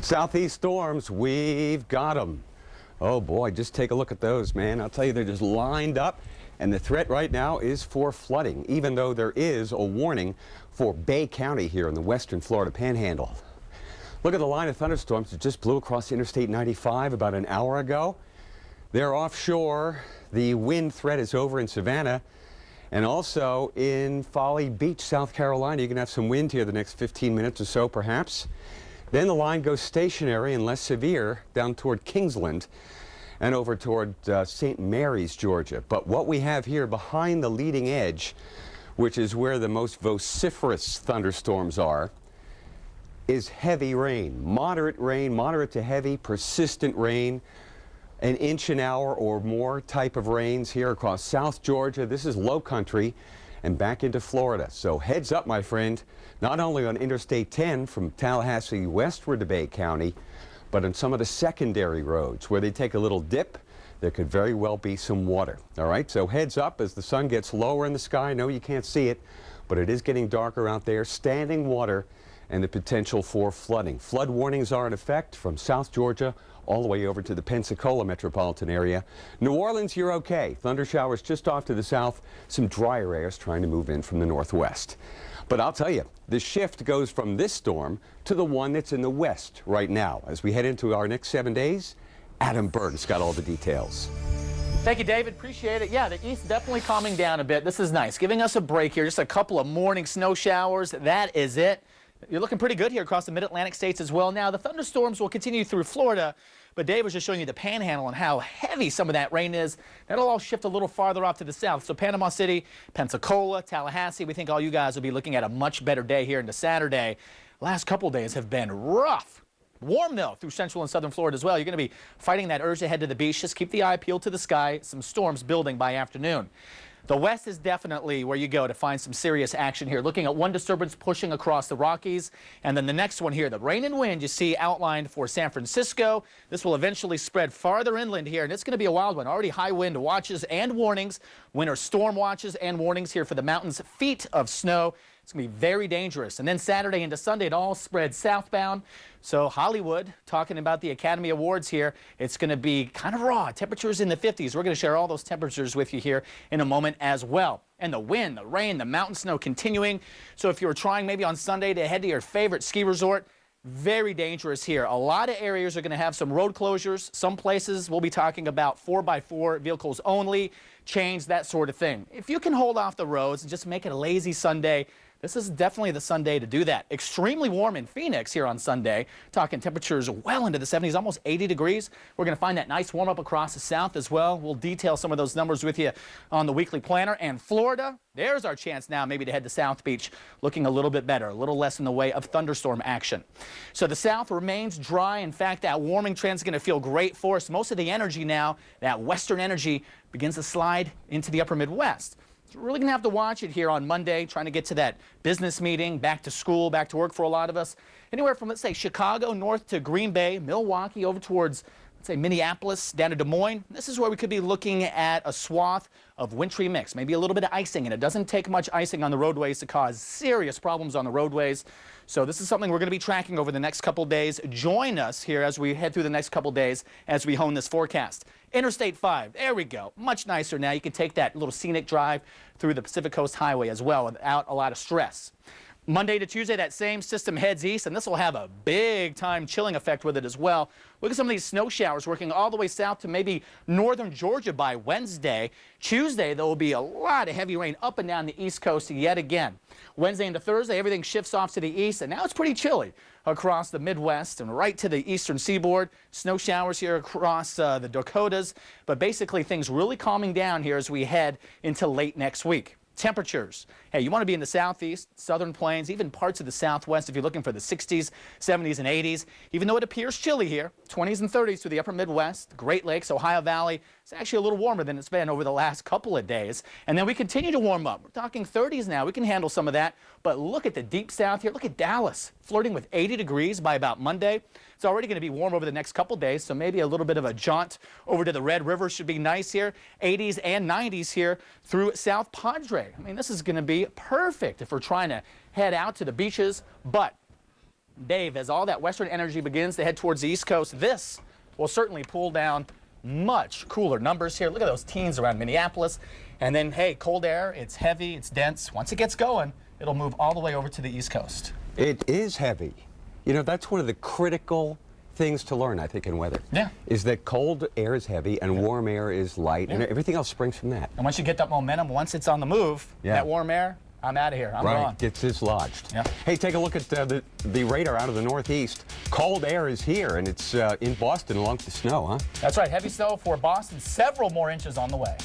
Southeast storms, we've got them. Oh boy, just take a look at those, man. I'll tell you, they're just lined up, and the threat right now is for flooding, even though there is a warning for Bay County here in the western Florida Panhandle. Look at the line of thunderstorms that just blew across Interstate 95 about an hour ago. They're offshore. The wind threat is over in Savannah, and also in Folly Beach, South Carolina. You can have some wind here the next 15 minutes or so, perhaps. Then the line goes stationary and less severe down toward Kingsland and over toward St. Mary's, Georgia. But what we have here behind the leading edge, which is where the most vociferous thunderstorms are, is heavy rain, moderate to heavy, persistent rain, an inch an hour or more type of rains here across South Georgia. This is low country and back into Florida. So heads up, my friend, not only on Interstate 10 from Tallahassee westward to Bay County, but on some of the secondary roads where they take a little dip, there could very well be some water. All right, so heads up as the sun gets lower in the sky. I know you can't see it, but it is getting darker out there. Standing water and the potential for flooding. Flood warnings are in effect from South Georgia all the way over to the Pensacola metropolitan area. New Orleans, you're okay. Thunder showers just off to the south, some drier airs trying to move in from the northwest. But I'll tell you, the shift goes from this storm to the one that's in the west right now. As we head into our next 7 days, Adam Berg's got all the details. Thank you, David. Appreciate it. Yeah, the east definitely calming down a bit. This is nice. Giving us a break here. Just a couple of morning snow showers. That is it. You're looking pretty good here across the mid-Atlantic states as well. Now, the thunderstorms will continue through Florida, but Dave was just showing you the panhandle and how heavy some of that rain is. That'll all shift a little farther off to the south. So Panama City, Pensacola, Tallahassee, we think all you guys will be looking at a much better day here into Saturday. Last couple days have been rough. Warm, though, through central and southern Florida as well. You're going to be fighting that urge to head to the beach. Just keep the eye peeled to the sky. Some storms building by afternoon. The west is definitely where you go to find some serious action here. Looking at one disturbance pushing across the Rockies, and then the next one here, the rain and wind you see outlined for San Francisco. This will eventually spread farther inland here, and it's going to be a wild one. Already high wind watches and warnings, winter storm watches and warnings here for the mountains. Feet of snow. It's going to be very dangerous. And then Saturday into Sunday, it all spreads southbound. So Hollywood, talking about the Academy Awards here, it's going to be kind of raw. Temperatures in the 50s. We're going to share all those temperatures with you here in a moment as well. And the wind, the rain, the mountain snow continuing. So if you were trying maybe on Sunday to head to your favorite ski resort, very dangerous here. A lot of areas are going to have some road closures. Some places we'll be talking about 4x4 vehicles only, chains, that sort of thing. If you can hold off the roads and just make it a lazy Sunday, this is definitely the Sunday to do that. Extremely warm in Phoenix here on Sunday. Talking temperatures well into the 70s, almost 80 degrees. We're going to find that nice warm up across the south as well. We'll detail some of those numbers with you on the weekly planner. And Florida, there's our chance now maybe to head to South Beach, looking a little bit better, a little less in the way of thunderstorm action. So the south remains dry. In fact, that warming trend is going to feel great for us. Most of the energy now, that western energy, begins to slide into the upper Midwest. So we're really going to have to watch it here on Monday, trying to get to that business meeting, back to school, back to work for a lot of us. Anywhere from, let's say, Chicago north to Green Bay, Milwaukee over towards, let's say, Minneapolis, down to Des Moines. This is where we could be looking at a swath of wintry mix, maybe a little bit of icing, and it doesn't take much icing on the roadways to cause serious problems on the roadways. So this is something we're going to be tracking over the next couple days. Join us here as we head through the next couple days as we hone this forecast. Interstate 5, there we go. Much nicer now. You can take that little scenic drive through the Pacific Coast Highway as well without a lot of stress. Monday to Tuesday, that same system heads east, and this will have a big-time chilling effect with it as well. Look at some of these snow showers working all the way south to maybe northern Georgia by Wednesday. Tuesday, there will be a lot of heavy rain up and down the East Coast yet again. Wednesday into Thursday, everything shifts off to the east, and now it's pretty chilly across the Midwest and right to the eastern seaboard. Snow showers here across the Dakotas, but basically things really calming down here as we head into late next week. Temperatures. Hey, you want to be in the southeast, southern plains, even parts of the southwest if you're looking for the 60s, 70s, and 80s. Even though it appears chilly here, 20s and 30s through the upper Midwest, Great Lakes, Ohio Valley. It's actually a little warmer than it's been over the last couple of days. And then we continue to warm up. We're talking 30s now. We can handle some of that. But look at the deep south here. Look at Dallas, flirting with 80 degrees by about Monday. It's already going to be warm over the next couple days, so maybe a little bit of a jaunt over to the Red River should be nice here. 80s and 90s here through South Padre. I mean, this is going to be perfect if we're trying to head out to the beaches, but Dave, as all that western energy begins to head towards the East Coast, this will certainly pull down much cooler numbers here. Look at those teens around Minneapolis. And then, hey, cold air, it's heavy, it's dense. Once it gets going, it'll move all the way over to the East Coast. It is heavy. You know, that's one of the critical things to learn, I think, in weather. Yeah. Is that cold air is heavy and warm air is light, and everything else springs from that. And once you get that momentum, once it's on the move, that warm air, I'm out of here. I'm gone. It's dislodged. Yeah. Hey, take a look at the radar out of the northeast. Cold air is here, and it's in Boston along with the snow, huh? That's right. Heavy snow for Boston. Several more inches on the way.